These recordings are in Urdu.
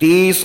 30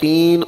3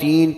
3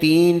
3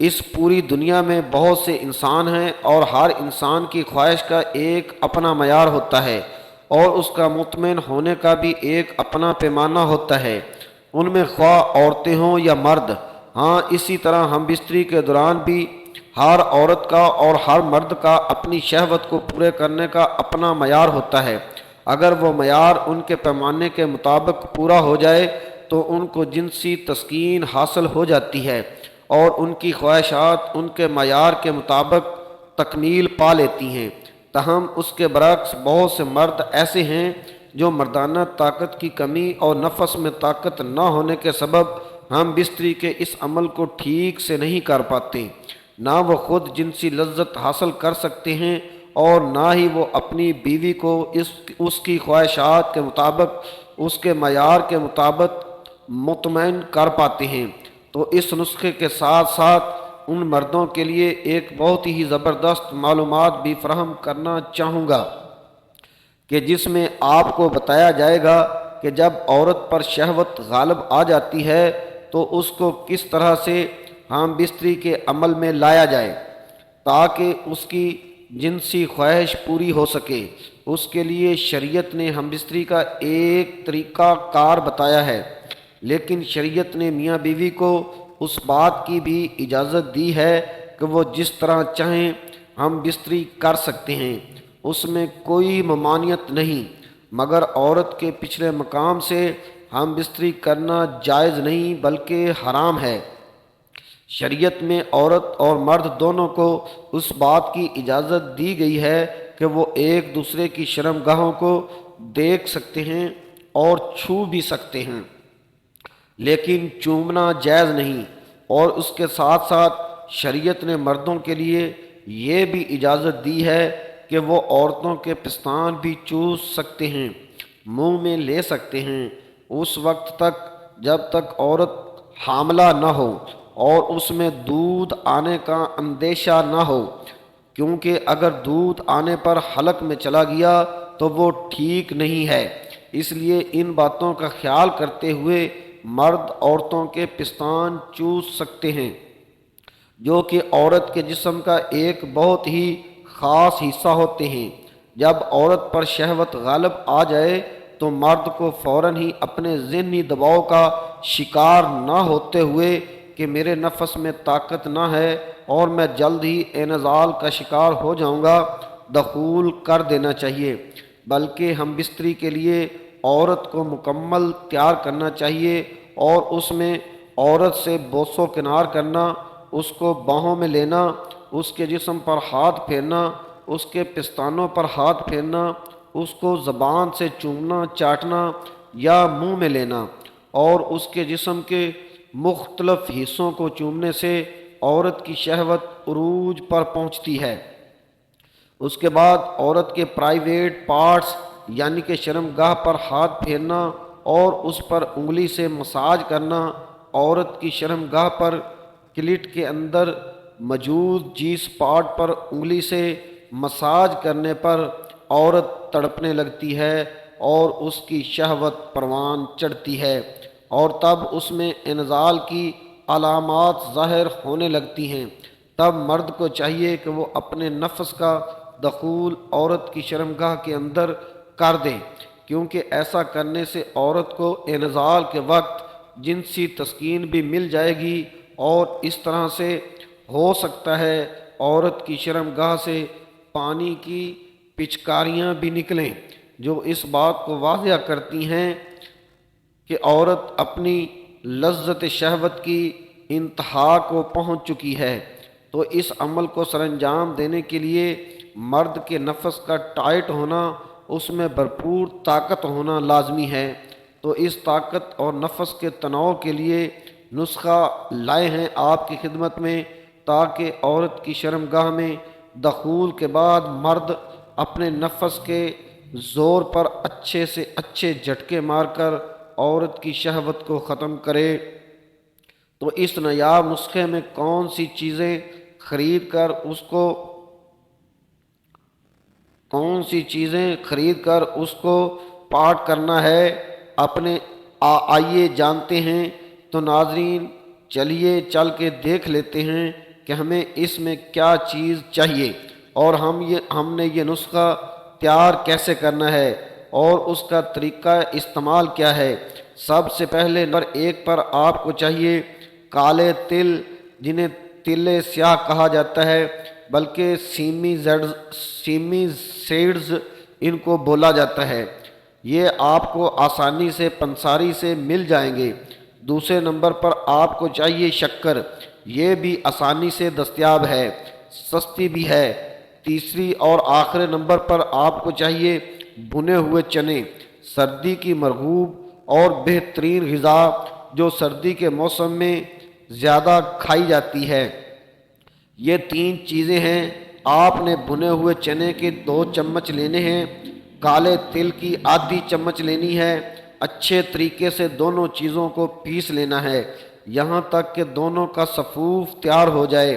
اس پوری دنیا میں بہت سے انسان ہیں اور ہر انسان کی خواہش کا ایک اپنا معیار ہوتا ہے اور اس کا مطمئن ہونے کا بھی ایک اپنا پیمانہ ہوتا ہے، ان میں خواہ عورتیں ہوں یا مرد۔ ہاں، اسی طرح ہم بستری کے دوران بھی ہر عورت کا اور ہر مرد کا اپنی شہوت کو پورے کرنے کا اپنا معیار ہوتا ہے۔ اگر وہ معیار ان کے پیمانے کے مطابق پورا ہو جائے تو ان کو جنسی تسکین حاصل ہو جاتی ہے اور ان کی خواہشات ان کے معیار کے مطابق تکمیل پا لیتی ہیں۔ تاہم اس کے برعکس بہت سے مرد ایسے ہیں جو مردانہ طاقت کی کمی اور نفس میں طاقت نہ ہونے کے سبب ہم بستری کے اس عمل کو ٹھیک سے نہیں کر پاتے۔ نہ وہ خود جنسی لذت حاصل کر سکتے ہیں اور نہ ہی وہ اپنی بیوی کو اس کی خواہشات کے مطابق، اس کے معیار کے مطابق مطمئن کر پاتے ہیں۔ تو اس نسخے کے ساتھ ساتھ ان مردوں کے لیے ایک بہت ہی زبردست معلومات بھی فراہم کرنا چاہوں گا کہ جس میں آپ کو بتایا جائے گا کہ جب عورت پر شہوت غالب آ جاتی ہے تو اس کو کس طرح سے ہم بستری کے عمل میں لایا جائے تاکہ اس کی جنسی خواہش پوری ہو سکے۔ اس کے لیے شریعت نے ہم بستری کا ایک طریقہ کار بتایا ہے، لیکن شریعت نے میاں بیوی کو اس بات کی بھی اجازت دی ہے کہ وہ جس طرح چاہیں ہم بستری کر سکتے ہیں، اس میں کوئی ممانعت نہیں، مگر عورت کے پچھلے مقام سے ہم بستری کرنا جائز نہیں بلکہ حرام ہے۔ شریعت میں عورت اور مرد دونوں کو اس بات کی اجازت دی گئی ہے کہ وہ ایک دوسرے کی شرمگاہوں کو دیکھ سکتے ہیں اور چھو بھی سکتے ہیں، لیکن چومنا جائز نہیں۔ اور اس کے ساتھ ساتھ شریعت نے مردوں کے لیے یہ بھی اجازت دی ہے کہ وہ عورتوں کے پستان بھی چوس سکتے ہیں، منہ میں لے سکتے ہیں، اس وقت تک جب تک عورت حاملہ نہ ہو اور اس میں دودھ آنے کا اندیشہ نہ ہو، کیونکہ اگر دودھ آنے پر حلق میں چلا گیا تو وہ ٹھیک نہیں ہے۔ اس لیے ان باتوں کا خیال کرتے ہوئے مرد عورتوں کے پستان چوس سکتے ہیں، جو کہ عورت کے جسم کا ایک بہت ہی خاص حصہ ہوتے ہیں۔ جب عورت پر شہوت غالب آ جائے تو مرد کو فوراً ہی اپنے ذہنی دباؤ کا شکار نہ ہوتے ہوئے کہ میرے نفس میں طاقت نہ ہے اور میں جلد ہی انزال کا شکار ہو جاؤں گا، دخول کر دینا چاہیے، بلکہ ہم بستری کے لیے عورت کو مکمل تیار کرنا چاہیے اور اس میں عورت سے بوس و کنار کرنا، اس کو باہوں میں لینا، اس کے جسم پر ہاتھ پھیرنا، اس کے پستانوں پر ہاتھ پھیرنا، اس کو زبان سے چومنا، چاٹنا یا منہ میں لینا، اور اس کے جسم کے مختلف حصوں کو چومنے سے عورت کی شہوت عروج پر پہنچتی ہے۔ اس کے بعد عورت کے پرائیویٹ پارٹس یعنی کہ شرمگاہ پر ہاتھ پھیرنا اور اس پر انگلی سے مساج کرنا۔ عورت کی شرمگاہ پر کلیٹ کے اندر موجود جی اسپاٹ پر انگلی سے مساج کرنے پر عورت تڑپنے لگتی ہے اور اس کی شہوت پروان چڑھتی ہے اور تب اس میں انزال کی علامات ظاہر ہونے لگتی ہیں۔ تب مرد کو چاہیے کہ وہ اپنے نفس کا دخول عورت کی شرمگاہ کے اندر کر دے، کیونکہ ایسا کرنے سے عورت کو انزال کے وقت جنسی تسکین بھی مل جائے گی اور اس طرح سے ہو سکتا ہے عورت کی شرمگاہ سے پانی کی پچکاریاں بھی نکلیں، جو اس بات کو واضح کرتی ہیں کہ عورت اپنی لذت شہوت کی انتہا کو پہنچ چکی ہے۔ تو اس عمل کو سر انجام دینے کے لیے مرد کے نفس کا ٹائٹ ہونا، اس میں بھرپور طاقت ہونا لازمی ہے۔ تو اس طاقت اور نفس کے تناؤ کے لیے نسخہ لائے ہیں آپ کی خدمت میں، تاکہ عورت کی شرمگاہ میں دخول کے بعد مرد اپنے نفس کے زور پر اچھے سے اچھے جھٹکے مار کر عورت کی شہوت کو ختم کرے۔ تو اس نایاب نسخے میں کون سی چیزیں خرید کر اس کو پاٹ کرنا ہے، اپنے آئیے جانتے ہیں۔ تو ناظرین چلیے چل کے دیکھ لیتے ہیں کہ ہمیں اس میں کیا چیز چاہیے اور ہم نے یہ نسخہ تیار کیسے کرنا ہے اور اس کا طریقہ استعمال کیا ہے۔ سب سے پہلے نمبر 1 پر آپ کو چاہیے کالے تل، جنہیں تل سیاہ کہا جاتا ہے، بلکہ سیمی سیڈز ان کو بولا جاتا ہے۔ یہ آپ کو آسانی سے پنساری سے مل جائیں گے۔ دوسرے نمبر پر آپ کو چاہیے شکر، یہ بھی آسانی سے دستیاب ہے، سستی بھی ہے۔ تیسری اور آخری نمبر پر آپ کو چاہیے بھنے ہوئے چنے، سردی کی مرغوب اور بہترین غذا جو سردی کے موسم میں زیادہ کھائی جاتی ہے۔ یہ 3 چیزیں ہیں۔ آپ نے بھنے ہوئے چنے کے 2 چمچ لینے ہیں، کالے تل کی آدھی چمچ لینی ہے۔ اچھے طریقے سے دونوں چیزوں کو پیس لینا ہے یہاں تک کہ دونوں کا صفوف تیار ہو جائے۔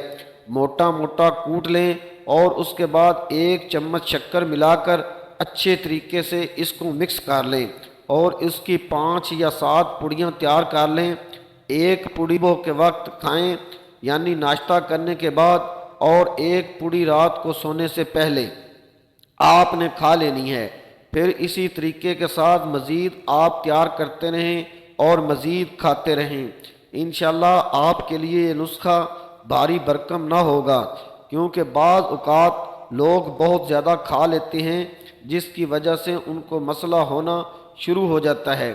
موٹا موٹا کوٹ لیں اور اس کے بعد 1 چمچ شکر ملا کر اچھے طریقے سے اس کو مکس کر لیں اور اس کی 5 یا 7 پڑیاں تیار کر لیں۔ ایک پڑی صبح کے وقت کھائیں، یعنی ناشتہ کرنے کے بعد، اور ایک پڑی رات کو سونے سے پہلے آپ نے کھا لینی ہے۔ پھر اسی طریقے کے ساتھ مزید آپ تیار کرتے رہیں اور مزید کھاتے رہیں۔ انشاءاللہ آپ کے لیے یہ نسخہ بھاری بھرکم نہ ہوگا، کیونکہ بعض اوقات لوگ بہت زیادہ کھا لیتے ہیں جس کی وجہ سے ان کو مسئلہ ہونا شروع ہو جاتا ہے،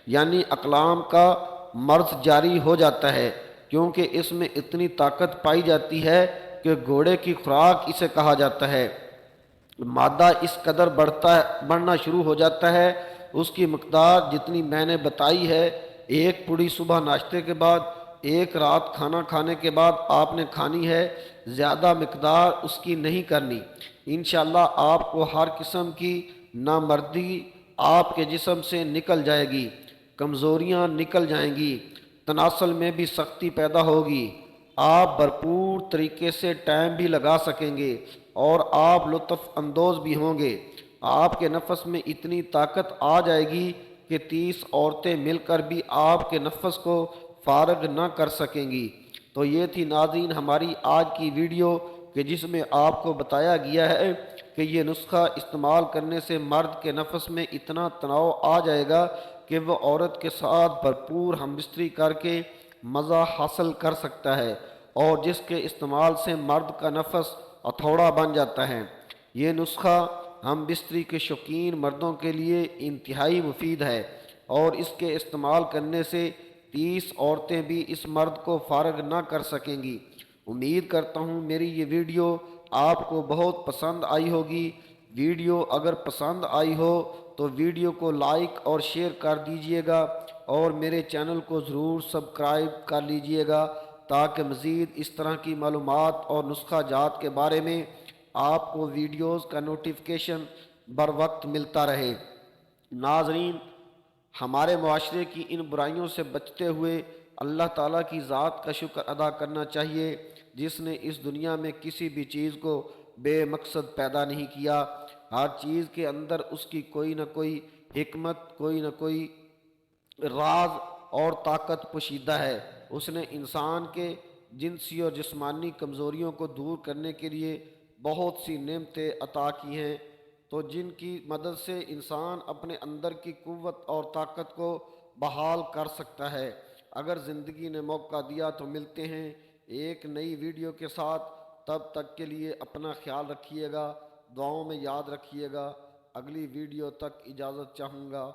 یعنی اقلام کا مرض جاری ہو جاتا ہے، کیونکہ اس میں اتنی طاقت پائی جاتی ہے کہ گھوڑے کی خوراک اسے کہا جاتا ہے۔ معدہ اس قدر بڑھنا شروع ہو جاتا ہے، اس کی مقدار جتنی میں نے بتائی ہے، 1 پوڑی صبح ناشتے کے بعد، 1 رات کھانا کھانے کے بعد آپ نے کھانی ہے، زیادہ مقدار اس کی نہیں کرنی۔ انشاءاللہ آپ کو ہر قسم کی نامردی آپ کے جسم سے نکل جائے گی، کمزوریاں نکل جائیں گی، تناسل میں بھی سختی پیدا ہوگی، آپ بھرپور طریقے سے ٹائم بھی لگا سکیں گے اور آپ لطف اندوز بھی ہوں گے۔ آپ کے نفس میں اتنی طاقت آ جائے گی کہ 30 عورتیں مل کر بھی آپ کے نفس کو فارغ نہ کر سکیں گی۔ تو یہ تھی ناظرین ہماری آج کی ویڈیو کہ جس میں آپ کو بتایا گیا ہے کہ یہ نسخہ استعمال کرنے سے مرد کے نفس میں اتنا تناؤ آ جائے گا کہ وہ عورت کے ساتھ بھرپور ہم بستری کر کے مزہ حاصل کر سکتا ہے، اور جس کے استعمال سے مرد کا نفس ہتھوڑا بن جاتا ہے۔ یہ نسخہ ہم بستری کے شوقین مردوں کے لیے انتہائی مفید ہے، اور اس کے استعمال کرنے سے 30 عورتیں بھی اس مرد کو فارغ نہ کر سکیں گی۔ امید کرتا ہوں میری یہ ویڈیو آپ کو بہت پسند آئی ہوگی۔ ویڈیو اگر پسند آئی ہو تو ویڈیو کو لائک اور شیئر کر دیجئے گا، اور میرے چینل کو ضرور سبسکرائب کر لیجئے گا تاکہ مزید اس طرح کی معلومات اور نسخہ جات کے بارے میں آپ کو ویڈیوز کا نوٹیفیکیشن بر وقت ملتا رہے۔ ناظرین، ہمارے معاشرے کی ان برائیوں سے بچتے ہوئے اللہ تعالیٰ کی ذات کا شکر ادا کرنا چاہیے، جس نے اس دنیا میں کسی بھی چیز کو بے مقصد پیدا نہیں کیا۔ ہر چیز کے اندر اس کی کوئی نہ کوئی حکمت، کوئی نہ کوئی راز اور طاقت پوشیدہ ہے۔ اس نے انسان کے جنسی اور جسمانی کمزوریوں کو دور کرنے کے لیے بہت سی نعمتیں عطا کی ہیں، تو جن کی مدد سے انسان اپنے اندر کی قوت اور طاقت کو بحال کر سکتا ہے۔ اگر زندگی نے موقع دیا تو ملتے ہیں ایک نئی ویڈیو کے ساتھ۔ تب تک کے لیے اپنا خیال رکھیے گا، دعاؤں میں یاد رکھیے گا۔ اگلی ویڈیو تک اجازت چاہوں گا۔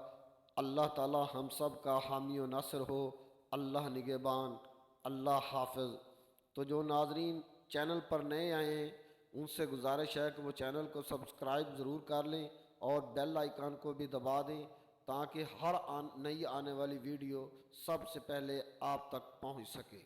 اللہ تعالی ہم سب کا حامی و ناصر ہو۔ اللہ نگہبان، اللہ حافظ۔ تو جو ناظرین چینل پر نئے آئے ہیں ان سے گزارش ہے کہ وہ چینل کو سبسکرائب ضرور کر لیں اور بیل آئیکن کو بھی دبا دیں تاکہ ہر نئی آنے والی ویڈیو سب سے پہلے آپ تک پہنچ سکے۔